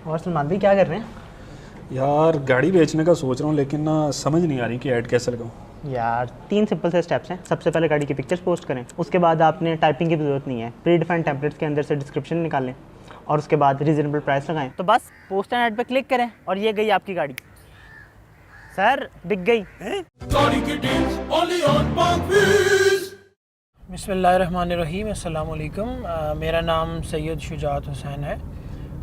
और सलमान भाई क्या कर रहे हैं? यार गाड़ी बेचने का सोच रहा हूँ, लेकिन ना समझ नहीं आ रही कि ऐड कैसे लगाऊँ। यार 3 सिंपल से स्टेप्स हैं। सबसे पहले गाड़ी की पिक्चर्स पोस्ट करें, उसके बाद आपने टाइपिंग की ज़रूरत नहीं है, प्री डिफाइंड टेम्पलेट्स के अंदर से डिस्क्रिप्शन निकालें और उसके बाद रीजनेबल प्राइस लगाएं। तो बस पोस्ट एंड ऐड पे क्लिक करें और ये गई आपकी गाड़ी। सर बिक गई। गाड़ी की डील्स ओनली ऑन पाकवीज। बिस्मिल्लाहिर्रहमानिर्रहीम, अस्सलाम वालेकुम। मेरा नाम सैयद शुजात हुसैन है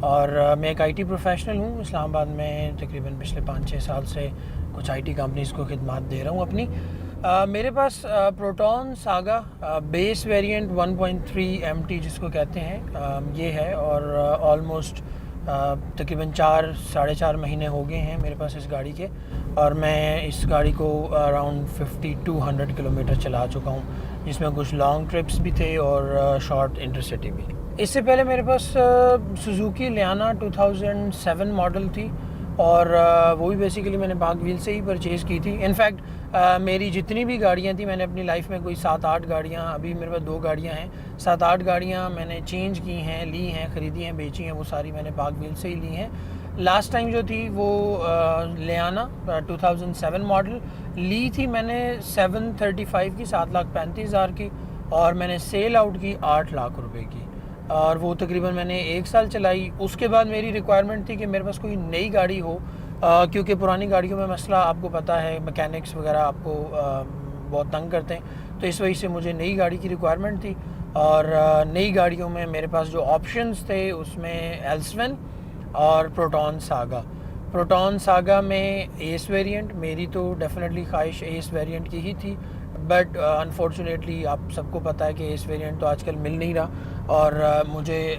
और मैं एक आईटी प्रोफेशनल हूँ। इस्लामाबाद में तकरीबन पिछले 5-6 साल से कुछ आईटी कंपनीज़ को खिदमत दे रहा हूँ अपनी। मेरे पास Proton Saga base variant 1.3 MT जिसको कहते हैं ये है और ऑलमोस्ट तकरीबन 4-4.5 महीने हो गए हैं मेरे पास इस गाड़ी के, और मैं इस गाड़ी को अराउंड 5200 किलोमीटर चला चुका हूँ, जिसमें कुछ लॉन्ग ट्रिप्स भी थे और शॉर्ट इंटरसिटी भी। इससे पहले मेरे पास सुजुकी लियाना 2007 मॉडल थी और वो भी बेसिकली मैंने बाग व्हील से ही परचेज़ की थी। इनफैक्ट मेरी जितनी भी गाड़ियाँ थी, मैंने अपनी लाइफ में कोई 7-8 गाड़ियाँ, अभी मेरे पास 2 गाड़ियाँ हैं, 7-8 गाड़ियाँ मैंने चेंज की हैं, ली हैं, ख़रीदी हैं, बेची हैं, वो सारी मैंने बाग व्हील से ही ली हैं। लास्ट टाइम जो थी वो लियाना 2007 मॉडल ली थी मैंने 735 की, 7,35,000 की, और मैंने सेल आउट की 8 लाख रुपए की, और वो तकरीबन मैंने 1 साल चलाई। उसके बाद मेरी रिक्वायरमेंट थी कि मेरे पास कोई नई गाड़ी हो, क्योंकि पुरानी गाड़ियों में मसला आपको पता है, मैकेनिक्स वगैरह आपको बहुत तंग करते हैं, तो इस वजह से मुझे नई गाड़ी की रिक्वायरमेंट थी। और नई गाड़ियों में मेरे पास जो ऑप्शंस थे उसमें एल्सवन और प्रोटॉन सागा। प्रोटॉन सागा में एस वेरिएंट, मेरी तो डेफिनेटली ख्वाहिश एस वेरिएंट की ही थी, बट अनफॉर्चुनेटली आप सबको पता है कि एस वेरिएंट तो आजकल मिल नहीं रहा, और मुझे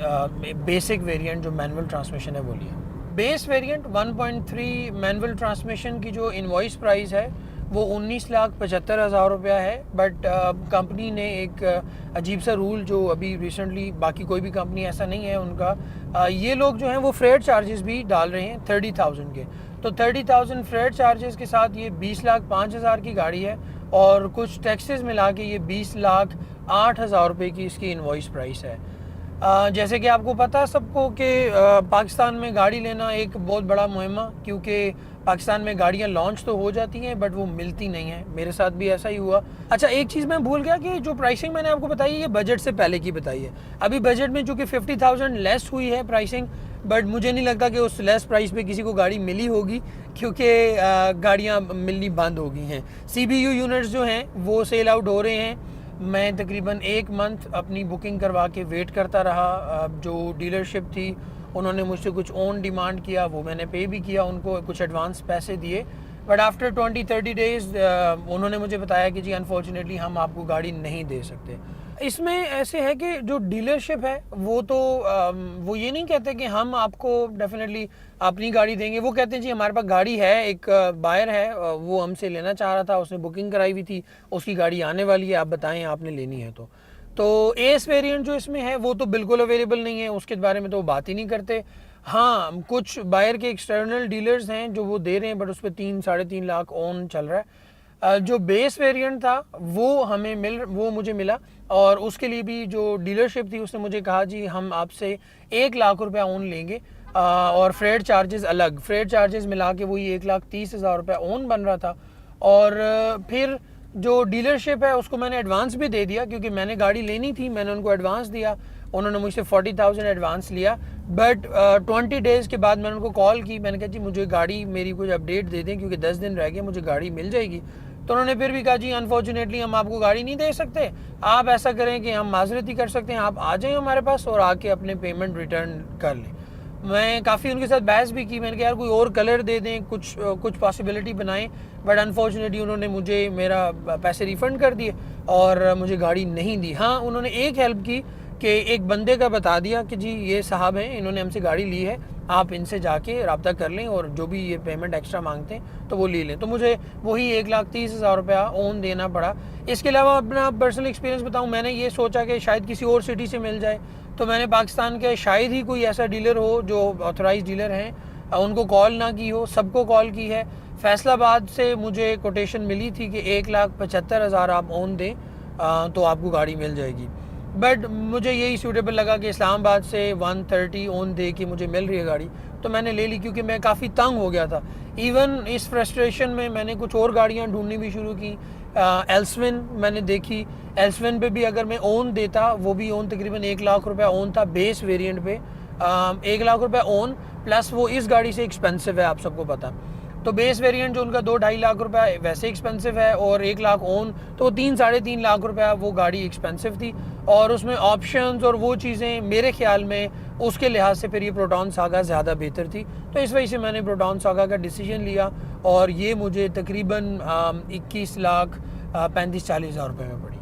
बेसिक वेरिएंट जो मैनुअल ट्रांसमिशन है वो लिया। बेस वेरिएंट 1.3 मैनुअल ट्रांसमिशन की जो इनवॉइस प्राइस है वो 19,75,000 रुपया है, बट कंपनी ने एक अजीब सा रूल, जो अभी रिसेंटली, बाकी कोई भी कंपनी ऐसा नहीं है उनका, ये लोग जो हैं वो फ्रेट चार्जेस भी डाल रहे हैं 30,000 के। तो 30,000 फ्रेट चार्जेस के साथ ये 20,05,000 की गाड़ी है, और कुछ टैक्सेस मिला के ये 20,08,000 रुपये की इसकी इनवॉइस प्राइस है। जैसे कि आपको पता है सबको कि पाकिस्तान में गाड़ी लेना एक बहुत बड़ा मुहिम्मा, क्योंकि पाकिस्तान में गाड़ियां लॉन्च तो हो जाती हैं बट वो मिलती नहीं हैं। मेरे साथ भी ऐसा ही हुआ। अच्छा, एक चीज़ मैं भूल गया कि जो प्राइसिंग मैंने आपको बताई है ये बजट से पहले की बताई है। अभी बजट में चूँकि 50,000 लेस हुई है प्राइसिंग, बट मुझे नहीं लगता कि उस लेस प्राइस पे किसी को गाड़ी मिली होगी, क्योंकि गाड़ियाँ मिलनी बंद हो गई हैं। CBU यूनिट्स जो हैं वो सेल आउट हो रहे हैं। मैं तकरीबन 1 मंथ अपनी बुकिंग करवा के वेट करता रहा। जो डीलरशिप थी उन्होंने मुझसे कुछ ऑन डिमांड किया, वो मैंने पे भी किया, उनको कुछ एडवांस पैसे दिए, बट आफ्टर 20-30 डेज़ उन्होंने मुझे बताया कि जी अनफॉर्चुनेटली हम आपको गाड़ी नहीं दे सकते। इसमें ऐसे है कि जो डीलरशिप है वो तो वो ये नहीं कहते कि हम आपको डेफिनेटली अपनी गाड़ी देंगे, वो कहते हैं जी हमारे पास गाड़ी है, एक बायर है, वो हमसे लेना चाह रहा था, उसने बुकिंग कराई हुई थी, उसकी गाड़ी आने वाली है, आप बताएं आपने लेनी है तो एस वेरिएंट जो इसमें है वो तो बिल्कुल अवेलेबल नहीं है, उसके बारे में तो वो बात ही नहीं करते। हाँ, कुछ बायर के एक्सटर्नल डीलर्स हैं जो वो दे रहे हैं, बट उस पर 3-3.5 लाख ऑन चल रहा है। जो बेस वेरिएंट था वो मुझे मिला, और उसके लिए भी जो डीलरशिप थी उसने मुझे कहा जी हम आपसे 1 लाख रुपया ऑन लेंगे, और फ्रेट चार्जेस अलग, फ्रेट चार्जेस मिला के वही 1,30,000 रुपया ऑन बन रहा था। और फिर जो डीलरशिप है उसको मैंने एडवांस भी दे दिया, क्योंकि मैंने गाड़ी लेनी थी, मैंने उनको एडवांस दिया, उन्होंने मुझसे 40,000 एडवांस लिया। बट 20 डेज़ के बाद मैंने उनको कॉल की, मैंने कहा जी मुझे गाड़ी मेरी कुछ अपडेट दे दें, क्योंकि 10 दिन रह गए, मुझे गाड़ी मिल जाएगी। तो उन्होंने फिर भी कहा जी अनफॉर्चुनेटली हम आपको गाड़ी नहीं दे सकते, आप ऐसा करें कि हम माजरत ही कर सकते हैं, आप आ जाएं हमारे पास और आके अपने पेमेंट रिटर्न कर लें। मैं काफ़ी उनके साथ बहस भी की, मैंने कहा यार कोई और कलर दे दें, कुछ पॉसिबिलिटी बनाएं, बट अनफॉर्चुनेटली उन्होंने मुझे मेरा पैसे रिफ़ंड कर दिए और मुझे गाड़ी नहीं दी। हाँ, उन्होंने एक हेल्प की कि एक बंदे का बता दिया कि जी ये साहब हैं, इन्होंने हमसे गाड़ी ली है, आप इनसे जाके रब्ता कर लें और जो भी ये पेमेंट एक्स्ट्रा मांगते हैं तो वो ले लें। तो मुझे वही 1,30,000 रुपया ऑन देना पड़ा। इसके अलावा अपना पर्सनल एक्सपीरियंस बताऊं, मैंने ये सोचा कि शायद किसी और सिटी से मिल जाए, तो मैंने पाकिस्तान के शायद ही कोई ऐसा डीलर हो जो ऑथराइज डीलर हैं, उनको कॉल ना की हो, सबको कॉल की है। फैसलाबाद से मुझे कोटेशन मिली थी कि 1,75,000 आप ऑन दें तो आपको गाड़ी मिल जाएगी। बट मुझे यही सूटेबल लगा कि इस्लामाबाद से 130 ऑन दे के मुझे मिल रही है गाड़ी, तो मैंने ले ली क्योंकि मैं काफ़ी तंग हो गया था। इवन इस फ्रस्ट्रेशन में मैंने कुछ और गाड़ियाँ ढूंढनी भी शुरू की। एल्सविन मैंने देखी, एल्सविन पे भी अगर मैं ओन देता, वो भी ओन तकरीबन 1 लाख रुपया ओन था बेस वेरिएंट पे, 1 लाख रुपया ओन प्लस वो इस गाड़ी से एक्सपेंसिव है, आप सबको पता। तो बेस वेरिएंट जो उनका 2-2.5 लाख रुपया वैसे एक्सपेंसिव है और 1 लाख ओन, तो 3-3.5 लाख रुपया वो गाड़ी एक्सपेंसिव थी और उसमें ऑप्शंस और वो चीज़ें मेरे ख्याल में उसके लिहाज से फिर ये प्रोटॉन सागा ज़्यादा बेहतर थी। तो इस वजह से मैंने प्रोटॉन सागा का डिसीजन लिया और ये मुझे तकरीबन 21,35,40 हज़ार रुपये में पड़ी।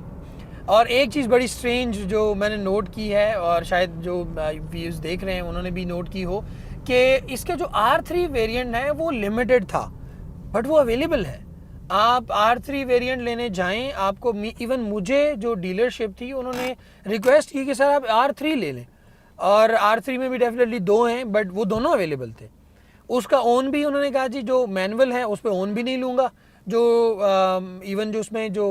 और एक चीज़ बड़ी स्ट्रेंज जो मैंने नोट की है और शायद जो व्यूज़ देख रहे हैं उन्होंने भी नोट की हो कि इसका जो R3 वेरिएंट है वो लिमिटेड था, बट वो अवेलेबल है। आप R3 वेरिएंट लेने जाएं, आपको इवन मुझे जो डीलरशिप थी उन्होंने रिक्वेस्ट की कि सर आप R3 ले लें, और R3 में भी डेफिनेटली 2 हैं बट वो दोनों अवेलेबल थे। उसका ओन भी उन्होंने कहा जी जो मैनुअल है उस पर ओन भी नहीं लूँगा, जो इवन जो उसमें जो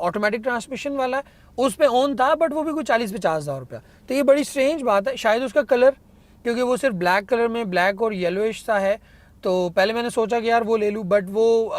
ऑटोमेटिक ट्रांसमिशन वाला है उस पर ओन था बट वो भी कुछ 40-50 हज़ार रुपया। तो ये बड़ी स्ट्रेंज बात है। शायद उसका कलर, क्योंकि वो सिर्फ ब्लैक कलर में ब्लैक और येलोइश सा है, तो पहले मैंने सोचा कि यार वो ले लूँ, बट वो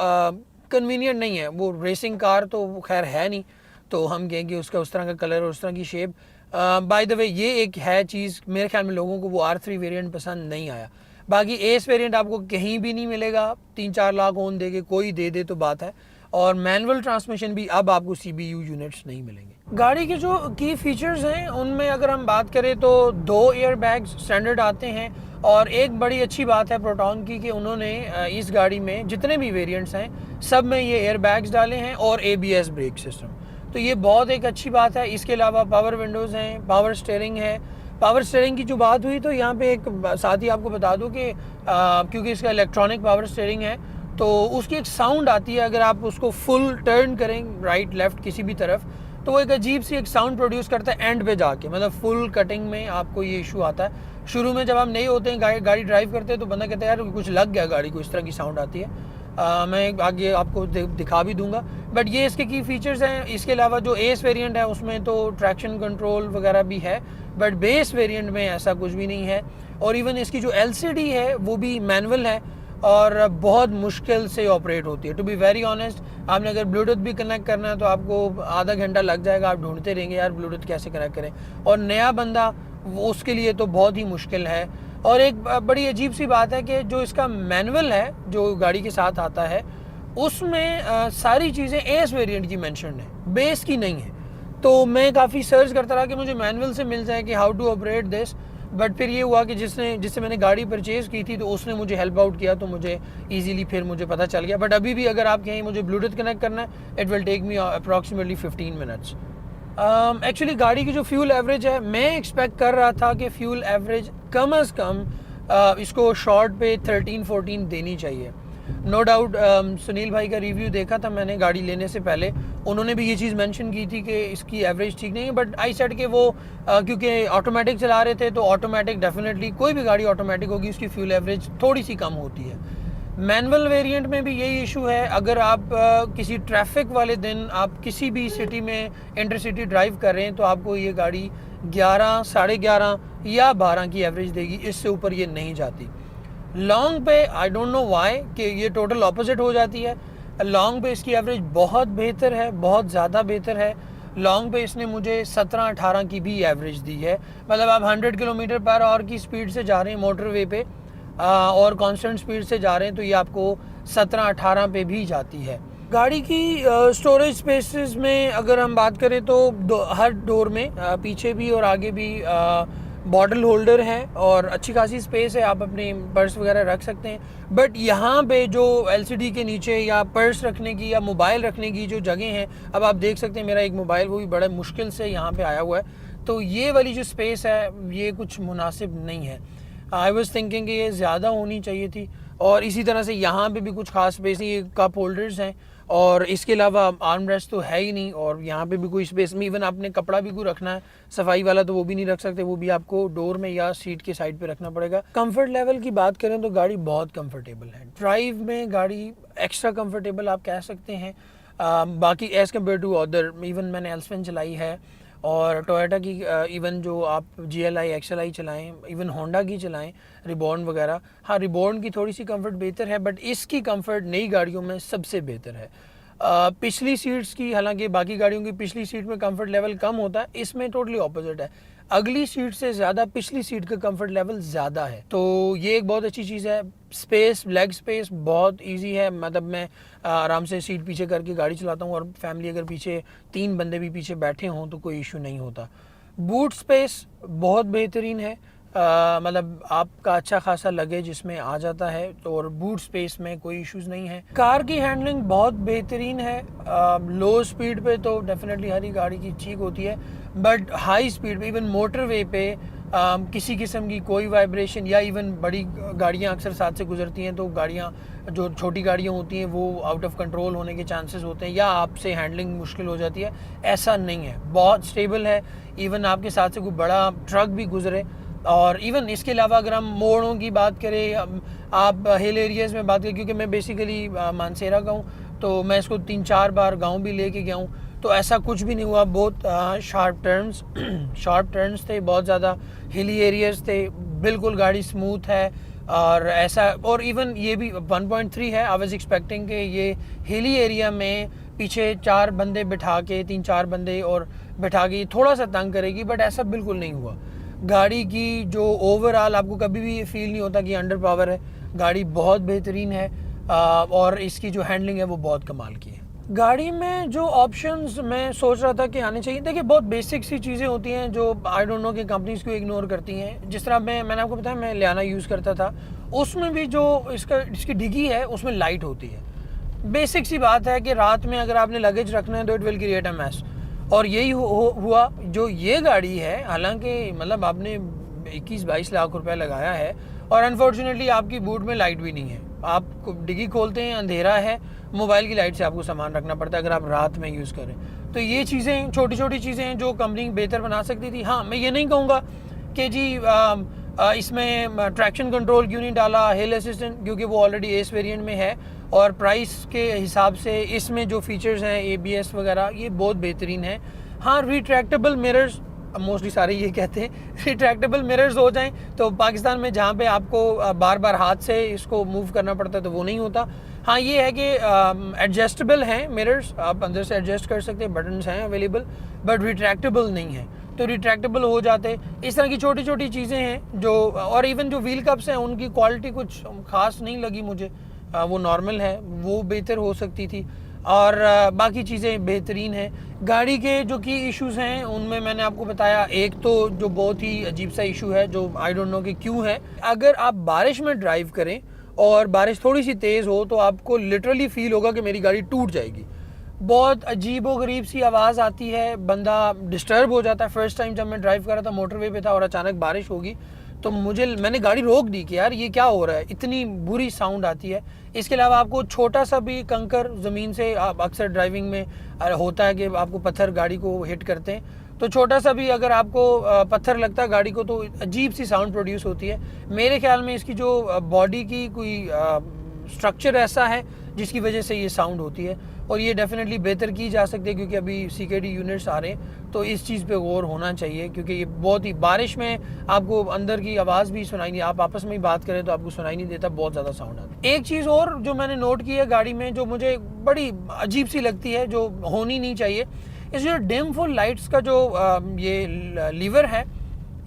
कन्वीनियंट नहीं है। वो रेसिंग कार तो खैर है नहीं, तो हम कहेंगे उसका उस तरह का कलर और उस तरह की शेप। बाय द वे ये एक है चीज़, मेरे ख्याल में लोगों को वो R3 वेरिएंट पसंद नहीं आया। बाकी एस वेरिएंट आपको कहीं भी नहीं मिलेगा, 3-4 लाख ओन दे के कोई दे तो बात है। और मैनुअल ट्रांसमिशन भी अब आपको CBU यूनिट्स नहीं मिलेंगे। गाड़ी के जो की फीचर्स हैं उनमें अगर हम बात करें तो 2 एयर बैग्स स्टैंडर्ड आते हैं, और एक बड़ी अच्छी बात है प्रोटॉन की कि उन्होंने इस गाड़ी में जितने भी वेरिएंट्स हैं सब में ये एयर बैग्स डाले हैं और ABS ब्रेक सिस्टम, तो ये बहुत एक अच्छी बात है। इसके अलावा पावर विंडोज़ हैं, पावर स्टीयरिंग है। पावर स्टीयरिंग की जो बात हुई तो यहाँ पे एक साथ ही आपको बता दूँ कि क्योंकि इसका इलेक्ट्रॉनिक पावर स्टीयरिंग है तो उसकी एक साउंड आती है, अगर आप उसको फुल टर्न करें राइट लेफ़्ट किसी भी तरफ, तो वो एक अजीब सी एक साउंड प्रोड्यूस करता है एंड पे जाके, मतलब फुल कटिंग में आपको ये इशू आता है। शुरू में जब आप नहीं होते हैं गाड़ी ड्राइव करते हैं तो बंदा कहता है यार कुछ लग गया गाड़ी को, इस तरह की साउंड आती है। मैं आगे आपको दिखा भी दूंगा, बट ये इसके की फीचर्स हैं। इसके अलावा जो एस वेरिएंट है उसमें तो ट्रैक्शन कंट्रोल वगैरह भी है, बट बेस वेरिएंट में ऐसा कुछ भी नहीं है। और इवन इसकी जो LCD है वो भी मैनुअल है और बहुत मुश्किल से ऑपरेट होती है। टू बी वेरी ऑनेस्ट, आपने अगर ब्लूटूथ भी कनेक्ट करना है तो आपको आधा घंटा लग जाएगा, आप ढूंढते रहेंगे यार ब्लूटूथ कैसे कनेक्ट करें, और नया बंदा उसके लिए तो बहुत ही मुश्किल है। और एक बड़ी अजीब सी बात है कि जो इसका मैनुअल है जो गाड़ी के साथ आता है उसमें सारी चीज़ें एस वेरिएंट की मेंशन है, बेस की नहीं है। तो मैं काफ़ी सर्च करता रहा कि मुझे मैनुअल से मिल जाए कि how to operate this, but फिर ये हुआ कि जिससे मैंने गाड़ी परचेज़ की थी तो उसने मुझे हेल्प आउट किया, तो मुझे ईजीली फिर मुझे पता चल गया। बट अभी भी अगर आप कहें मुझे ब्लूटूथ कनेक्ट करना है, it will take me approximately 15 minutes. Actually गाड़ी की जो फ्यूल एवरेज है, मैं एक्सपेक्ट कर रहा था कि फ्यूल एवरेज कम अज़ कम इसको शॉर्ट पे 13-14 देनी चाहिए। नो डाउट सुनील भाई का रिव्यू देखा था मैंने गाड़ी लेने से पहले, उन्होंने भी ये चीज़ मेंशन की थी कि इसकी एवरेज ठीक नहीं है, बट आई सेड कि वो क्योंकि ऑटोमेटिक चला रहे थे तो ऑटोमेटिक डेफिनेटली कोई भी गाड़ी ऑटोमेटिक होगी उसकी फ्यूल एवरेज थोड़ी सी कम होती है। मैनुअल वेरिएंट में भी यही इशू है। अगर आप किसी ट्रैफिक वाले दिन आप किसी भी सिटी में इंटरसिटी ड्राइव कर रहे हैं तो आपको ये गाड़ी 11, 11.5 या 12 की एवरेज देगी, इससे ऊपर ये नहीं जाती। लॉन्ग पे आई डोंट नो वाई कि ये टोटल ऑपोजिट हो जाती है। लॉन्ग पे इसकी एवरेज बहुत बेहतर है, बहुत ज़्यादा बेहतर है। लॉन्ग पे इसने मुझे 17-18 की भी एवरेज दी है, मतलब आप 100 किलोमीटर पर आवर की स्पीड से जा रहे हैं मोटरवे पे और कांस्टेंट स्पीड से जा रहे हैं तो ये आपको 17-18 पे भी जाती है। गाड़ी की स्टोरेज स्पेसेस में अगर हम बात करें तो हर डोर में पीछे भी और आगे भी बॉटल होल्डर है और अच्छी खासी स्पेस है, आप अपने पर्स वगैरह रख सकते हैं। बट यहाँ पे जो LCD के नीचे या पर्स रखने की या मोबाइल रखने की जो जगह हैं, अब आप देख सकते हैं मेरा एक मोबाइल वो भी बड़ा मुश्किल से यहाँ पे आया हुआ है, तो ये वाली जो स्पेस है ये कुछ मुनासिब नहीं है। आई वाज थिंकिंग कि ये ज़्यादा होनी चाहिए थी। और इसी तरह से यहाँ पे भी कुछ खास स्पेस नहीं, ये कप होल्डर्स हैं और इसके अलावा आर्म रेस्ट तो है ही नहीं, और यहाँ पे भी कोई स्पेस में इवन आपने कपड़ा भी कोई रखना है सफाई वाला तो वो भी नहीं रख सकते, वो भी आपको डोर में या सीट के साइड पे रखना पड़ेगा। कंफर्ट लेवल की बात करें तो गाड़ी बहुत कंफर्टेबल है, ड्राइव में गाड़ी एक्स्ट्रा कंफर्टेबल आप कह सकते हैं। बाकी as compare to other, even मैंने एल्सविन चलाई है और टोयोटा की इवन जो आप GLI XLI चलाएं, इवन होंडा की चलाएं, रिबॉर्न वगैरह, हाँ रिबॉर्न की थोड़ी सी कंफर्ट बेहतर है, बट इसकी कंफर्ट नई गाड़ियों में सबसे बेहतर है। पिछली सीट्स की, हालांकि बाकी गाड़ियों की पिछली सीट में कंफर्ट लेवल कम होता है, इसमें टोटली ऑपोजिट है। अगली सीट से ज़्यादा पिछली सीट का कंफर्ट लेवल ज़्यादा है, तो ये एक बहुत अच्छी चीज़ है। स्पेस, लेग स्पेस बहुत इजी है, मतलब मैं आराम से सीट पीछे करके गाड़ी चलाता हूँ और फैमिली अगर पीछे 3 बंदे भी पीछे बैठे हों तो कोई इशू नहीं होता। बूट स्पेस बहुत बेहतरीन है, मतलब आपका अच्छा खासा लगेज इसमें आ जाता है, तो और बूट स्पेस में कोई इश्यूज नहीं है। कार की हैंडलिंग बहुत बेहतरीन है। लो स्पीड पे तो डेफिनेटली हर ही गाड़ी की ठीक होती है, बट हाई स्पीड पे, इवन मोटरवे पे किसी किस्म की कोई वाइब्रेशन, या इवन बड़ी गाड़ियाँ अक्सर साथ से गुजरती हैं तो गाड़ियाँ जो छोटी गाड़ियाँ होती हैं वो आउट ऑफ कंट्रोल होने के चांसेस होते हैं या आपसे हैंडलिंग मुश्किल हो जाती है। ऐसा नहीं है, बहुत स्टेबल है। इवन आपके साथ से कोई बड़ा ट्रक भी गुजरे, और इवन इसके अलावा अगर हम मोड़ों की बात करें, आप हिल एरियाज़ में बात करें, क्योंकि मैं बेसिकली मानसेरा का हूँ तो मैं इसको 3-4 बार गांव भी लेके गया हूँ, तो ऐसा कुछ भी नहीं हुआ। बहुत शार्प टर्न्स थे, बहुत ज़्यादा हिली एरियाज़ थे, बिल्कुल गाड़ी स्मूथ है। और ऐसा, और इवन ये भी 1.3 है। आई वाज एक्सपेक्टिंग कि ये हिली एरिया में पीछे 4 बंदे बिठा के, 3-4 बंदे और बिठा के थोड़ा सा तंग करेगी, बट ऐसा बिल्कुल नहीं हुआ। गाड़ी की जो ओवरऑल आपको कभी भी फील नहीं होता कि अंडर पावर है, गाड़ी बहुत बेहतरीन है, और इसकी जो हैंडलिंग है वो बहुत कमाल की है। गाड़ी में जो ऑप्शंस मैं सोच रहा था कि आने चाहिए, देखिए बहुत बेसिक सी चीज़ें होती हैं जो आई डोंट नो कि कंपनीज को इग्नोर करती हैं। जिस तरह मैंने आपको बताया, मैं लियाना यूज़ करता था, उसमें भी जो इसकी डिग्गी है उसमें लाइट होती है। बेसिक सी बात है कि रात में अगर आपने लगेज रखना है तो it will create a mess, और यही हुआ। जो ये गाड़ी है, हालांकि मतलब आपने 21-22 लाख रुपए लगाया है और अनफॉर्चुनेटली आपकी बूट में लाइट भी नहीं है। आप डिग्गी खोलते हैं, अंधेरा है, मोबाइल की लाइट से आपको सामान रखना पड़ता है अगर आप रात में यूज़ करें। तो ये चीज़ें, छोटी छोटी चीज़ें हैं जो कंपनी बेहतर बना सकती थी। हाँ, मैं ये नहीं कहूँगा कि जी इसमें ट्रैक्शन कंट्रोल क्यों नहीं डाला, हिल असिस्टेंट, क्योंकि वो ऑलरेडी एस वेरिएंट में है और प्राइस के हिसाब से इसमें जो फीचर्स हैं ABS वगैरह ये बहुत बेहतरीन है। हाँ, रिट्रैक्टेबल मिरर्स, मोस्टली सारे ये कहते हैं रिट्रैक्टेबल मिरर्स हो जाएं तो पाकिस्तान में जहाँ पे आपको बार बार हाथ से इसको मूव करना पड़ता है तो वो नहीं होता। हाँ, ये है कि एडजस्टेबल हैं मिरर्स, आप अंदर से एडजस्ट कर सकते हैं, बटन्स हैं अवेलेबल, बट रिट्रैक्टेबल नहीं है, तो रिट्रैक्टेबल हो जाते। इस तरह की छोटी छोटी चीज़ें हैं जो, और इवन जो व्हील कप्स हैं उनकी क्वालिटी कुछ खास नहीं लगी मुझे, वो नॉर्मल है, वो बेहतर हो सकती थी, और बाकी चीज़ें बेहतरीन हैं। गाड़ी के जो की इश्यूज़ हैं उनमें मैंने आपको बताया, एक तो जो बहुत ही अजीब सा इशू है जो आई डोंट नो कि क्यों है, अगर आप बारिश में ड्राइव करें और बारिश थोड़ी सी तेज़ हो तो आपको लिटरली फील होगा कि मेरी गाड़ी टूट जाएगी। बहुत अजीब व गरीब सी आवाज़ आती है, बंदा डिस्टर्ब हो जाता है। फर्स्ट टाइम जब मैं ड्राइव कर रहा था, मोटरवे पे था और अचानक बारिश होगी तो मैंने गाड़ी रोक दी कि यार ये क्या हो रहा है, इतनी बुरी साउंड आती है। इसके अलावा आपको छोटा सा भी कंकर ज़मीन से, आप अक्सर ड्राइविंग में होता है कि आपको पत्थर गाड़ी को हिट करते हैं, तो छोटा सा भी अगर आपको पत्थर लगता है गाड़ी को तो अजीब सी साउंड प्रोड्यूस होती है। मेरे ख्याल में इसकी जो बॉडी की कोई स्ट्रक्चर ऐसा है जिसकी वजह से ये साउंड होती है, और ये डेफिनेटली बेहतर की जा सकती है क्योंकि अभी CKD यूनिट्स आ रहे हैं, तो इस चीज़ पे गौर होना चाहिए क्योंकि ये बहुत ही, बारिश में आपको अंदर की आवाज़ भी सुनाई नहीं, आप आपस में ही बात करें तो आपको सुनाई नहीं देता, बहुत ज़्यादा साउंड आता है। एक चीज़ और जो मैंने नोट की है गाड़ी में, जो मुझे बड़ी अजीब सी लगती है, जो होनी नहीं चाहिए, इस जो डिम फुल लाइट्स का जो ये लीवर है,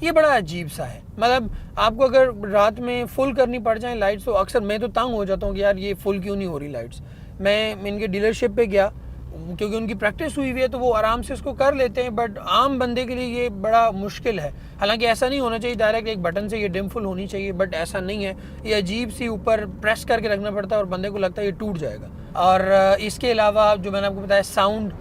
ये बड़ा अजीब सा है। मतलब आपको अगर रात में फुल करनी पड़ जाए लाइट्स तो अक्सर मैं तो तंग हो जाता हूँ कि यार ये फुल क्यों नहीं हो रही लाइट्स। मैं इनके डीलरशिप पे गया क्योंकि उनकी प्रैक्टिस हुई हुई है तो वो आराम से इसको कर लेते हैं, बट आम बंदे के लिए ये बड़ा मुश्किल है। हालांकि ऐसा नहीं होना चाहिए, डायरेक्ट एक बटन से ये डिम फुल होनी चाहिए, बट ऐसा नहीं है, ये अजीब सी ऊपर प्रेस करके रखना पड़ता है और बंदे को लगता है ये टूट जाएगा। और इसके अलावा जो मैंने आपको बताया साउंड,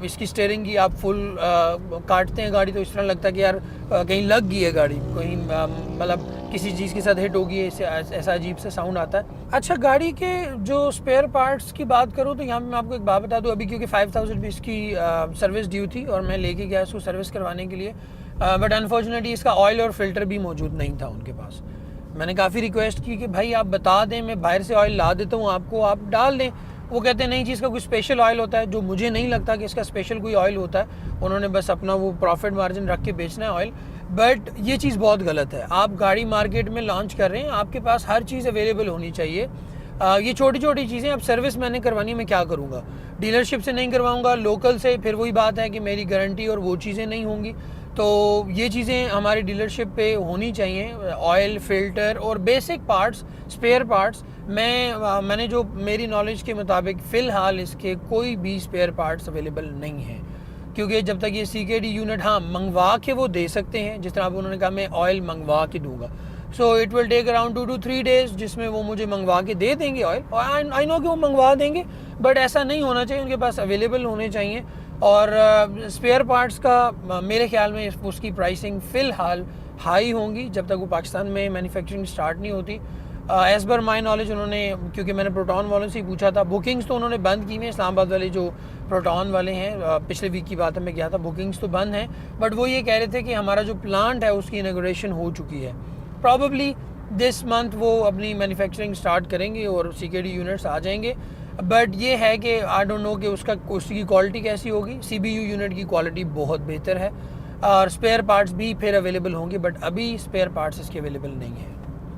इसकी स्टीयरिंग की आप फुल काटते हैं गाड़ी तो इस तरह लगता है कि यार कहीं लग गई है गाड़ी, कहीं मतलब किसी चीज़ के साथ हिट होगी, ऐसा अजीब सा साउंड आता है। अच्छा, गाड़ी के जो स्पेयर पार्ट्स की बात करूँ तो यहाँ पे मैं आपको एक बात बता दूँ, अभी क्योंकि 5000 भी इसकी सर्विस ड्यू थी और मैं लेके गया इसको सर्विस करवाने के लिए, बट अनफॉर्चुनेटली इसका ऑयल और फिल्टर भी मौजूद नहीं था उनके पास। मैंने काफ़ी रिक्वेस्ट की कि भाई आप बता दें, मैं बाहर से ऑयल ला देता हूँ आपको, आप डाल दें। वो कहते हैं नहीं जी इसका कोई स्पेशल ऑयल होता है, जो मुझे नहीं लगता कि इसका स्पेशल कोई ऑयल होता है, उन्होंने बस अपना वो प्रॉफिट मार्जिन रख के बेचना है ऑयल। बट ये चीज़ बहुत गलत है। आप गाड़ी मार्केट में लॉन्च कर रहे हैं, आपके पास हर चीज़ अवेलेबल होनी चाहिए। ये छोटी छोटी चीज़ें, अब सर्विस मैंने करवानी, मैं क्या करूँगा, डीलरशिप से नहीं करवाऊँगा, लोकल से, फिर वही बात है कि मेरी गारंटी और वो चीज़ें नहीं होंगी। तो ये चीज़ें हमारी डीलरशिप पे होनी चाहिए, ऑयल, फिल्टर और बेसिक पार्ट्स, स्पेयर पार्ट्स। मैंने जो मेरी नॉलेज के मुताबिक फ़िलहाल इसके कोई भी स्पेयर पार्ट्स अवेलेबल नहीं है, क्योंकि जब तक ये CKD यूनिट हाँ मंगवा के वो दे सकते हैं, जिस तरह उन्होंने कहा मैं ऑयल मंगवा के दूंगा, so it will take around 2 to 3 days जिसमें वो मुझे मंगवा के दे देंगे ऑयल, और आई नो कि वो मंगवा देंगे, बट ऐसा नहीं होना चाहिए, उनके पास अवेलेबल होने चाहिए। और स्पेयर पार्ट्स का मेरे ख्याल में उसकी प्राइसिंग फ़िलहाल हाई होंगी जब तक वो पाकिस्तान में मैन्युफैक्चरिंग स्टार्ट नहीं होती। एज़ पर माई नॉलेज उन्होंने, क्योंकि मैंने प्रोटॉन वालों से ही पूछा था, बुकिंग्स तो उन्होंने बंद की हुई हैं, इस्लामाबाद वाले जो प्रोटॉन वाले हैं, पिछले वीक की बात है, मैं गया था, बुकिंग्स तो बंद हैं, बट वो ये कह रहे थे कि हमारा जो प्लांट है उसकी इनॉग्रेशन हो चुकी है, प्रॉबेबली दिस मंथ वो अपनी मैन्युफैक्चरिंग स्टार्ट करेंगे और CKD यूनिट्स आ जाएंगे। बट ये है कि आई डोंट नो कि उसकी क्वालिटी कैसी होगी। CBU यूनिट की क्वालिटी बहुत बेहतर है और स्पेयर पार्ट्स भी फिर अवेलेबल होंगे, बट अभी स्पेयर पार्ट्स इसके अवेलेबल नहीं है।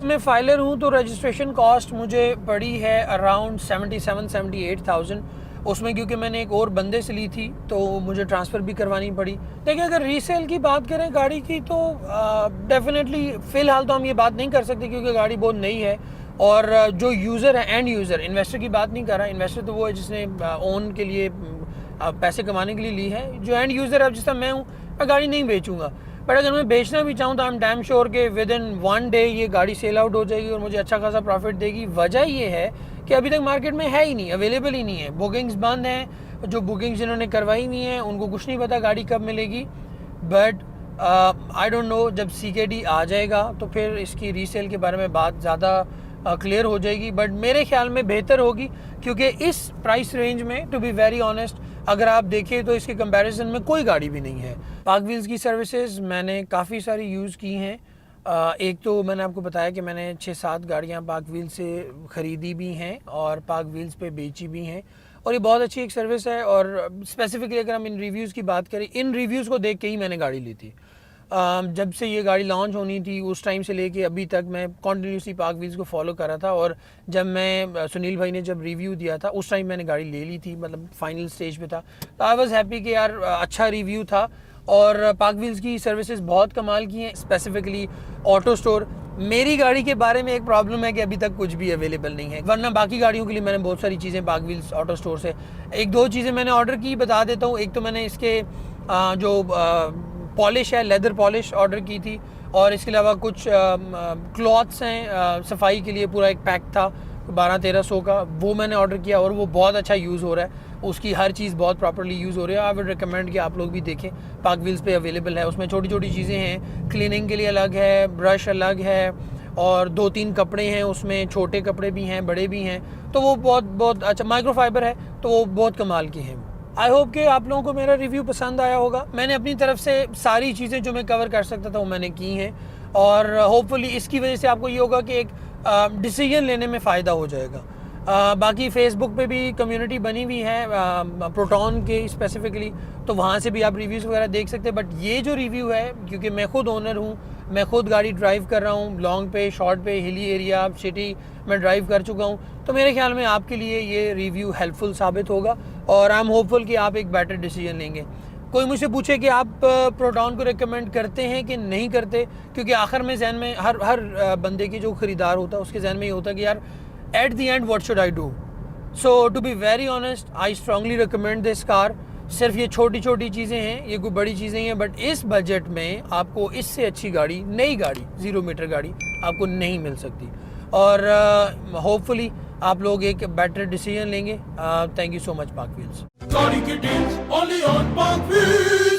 मैं फाइलर हूँ, तो रजिस्ट्रेशन कॉस्ट मुझे पड़ी है अराउंड 77-78,000। उसमें क्योंकि मैंने एक और बंदे से ली थी तो मुझे ट्रांसफ़र भी करवानी पड़ी। देखिए अगर रीसेल की बात करें गाड़ी की, तो डेफिनेटली फ़िलहाल तो हम ये बात नहीं कर सकते क्योंकि गाड़ी बहुत नई है, और जो यूज़र है, एंड यूज़र, इन्वेस्टर की बात नहीं कर रहा, इन्वेस्टर तो वो है जिसने ओन के लिए पैसे कमाने के लिए ली है। जो एंड यूज़र है, अब जिस तरह मैं हूँ, मैं गाड़ी नहीं बेचूंगा, बट अगर मैं बेचना भी चाहूँ तो आई एम डैम श्योर कि विद इन 1 day ये गाड़ी सेल आउट हो जाएगी और मुझे अच्छा खासा प्रॉफिट देगी। वजह ये है कि अभी तक मार्केट में है ही नहीं, अवेलेबल ही नहीं है, बुकिंग्स बंद हैं। जो बुकिंग्स जिन्होंने करवाई हुई हैं उनको कुछ नहीं पता गाड़ी कब मिलेगी। बट आई डोंट नो, जब CKD आ जाएगा तो फिर इसकी रीसेल के बारे में बात ज़्यादा क्लियर हो जाएगी। बट मेरे ख्याल में बेहतर होगी, क्योंकि इस प्राइस रेंज में, टू बी वेरी ऑनेस्ट, अगर आप देखें तो इसके कंपैरिजन में कोई गाड़ी भी नहीं है। पाक व्हील्स की सर्विसेज मैंने काफ़ी सारी यूज़ की हैं। एक तो मैंने आपको बताया कि मैंने 6-7 गाड़ियाँ पाक व्हील्स से ख़रीदी भी हैं और पाक व्हील्स पे बेची भी हैं, और ये बहुत अच्छी एक सर्विस है। और स्पेसिफिकली अगर हम इन रिव्यूज़ की बात करें, इन रिव्यूज़ को देख के ही मैंने गाड़ी ली थी। जब से ये गाड़ी लॉन्च होनी थी उस टाइम से लेके अभी तक मैं कॉन्टीन्यूसली पाक व्हील्स को फॉलो कर रहा था, और जब मैं सुनील भाई ने जब रिव्यू दिया था उस टाइम मैंने गाड़ी ले ली थी, मतलब फाइनल स्टेज पे था, तो आई वाज हैप्पी कि यार अच्छा रिव्यू था। और पाक व्हील्स की सर्विसेज बहुत कमाल की हैं, स्पेसिफिकली ऑटो स्टोर। मेरी गाड़ी के बारे में एक प्रॉब्लम है कि अभी तक कुछ भी अवेलेबल नहीं है, वरना बाकी गाड़ियों के लिए मैंने बहुत सारी चीज़ें पाक व्हील्स ऑटो स्टोर से, 1-2 चीज़ें मैंने ऑर्डर की, बता देता हूँ। एक तो मैंने इसके जो पॉलिश है, लेदर पॉलिश ऑर्डर की थी, और इसके अलावा कुछ क्लॉथ्स हैं सफाई के लिए, पूरा एक पैक था 1200-1300 का, वो मैंने ऑर्डर किया और वो बहुत अच्छा यूज़ हो रहा है, उसकी हर चीज़ बहुत प्रॉपर्ली यूज़ हो रही है। आई वुड रिकमेंड कि आप लोग भी देखें, पाक व्हील्स पे अवेलेबल है। उसमें छोटी छोटी चीज़ें हैं, क्लीनिंग के लिए अलग है, ब्रश अलग है, और 2-3 कपड़े हैं उसमें, छोटे कपड़े भी हैं, बड़े भी हैं, तो वो बहुत अच्छा माइक्रोफाइबर है, तो वो बहुत कमाल की हैं। आई होप कि आप लोगों को मेरा रिव्यू पसंद आया होगा। मैंने अपनी तरफ से सारी चीज़ें जो मैं कवर कर सकता था वो मैंने की हैं, और होपफुली इसकी वजह से आपको ये होगा कि एक डिसीजन लेने में फ़ायदा हो जाएगा। बाकी फेसबुक पे भी कम्युनिटी बनी हुई है प्रोटॉन के स्पेसिफिकली, तो वहाँ से भी आप रिव्यूज़ वगैरह देख सकते हैं। बट ये जो रिव्यू है, क्योंकि मैं खुद ओनर हूँ, मैं खुद गाड़ी ड्राइव कर रहा हूँ, लॉन्ग पे, शॉर्ट पे, हिली एरिया, सिटी में ड्राइव कर चुका हूँ, तो मेरे ख्याल में आपके लिए ये रिव्यू हेल्पफुल साबित होगा, और आई एम होपफुल कि आप एक बेटर डिसीजन लेंगे। कोई मुझसे पूछे कि आप प्रोटॉन को रिकमेंड करते हैं कि नहीं करते, क्योंकि आखिर में जहन में हर बंदे की जो ख़रीदार होता है उसके जहन में ये होता है कि यार at the end what should I do. So to be very honest, I strongly recommend this car. सिर्फ ये छोटी छोटी चीज़ें हैं, ये कोई बड़ी चीज़ें हैं, बट इस बजट में आपको इससे अच्छी गाड़ी, नई गाड़ी, 0 मीटर गाड़ी आपको नहीं मिल सकती, और होपफुली आप लोग एक बेटर डिसीजन लेंगे। थैंक यू सो मच पाक व्हील्स। गाड़ी की डील्स ओनली ऑन पाक व्हील्स।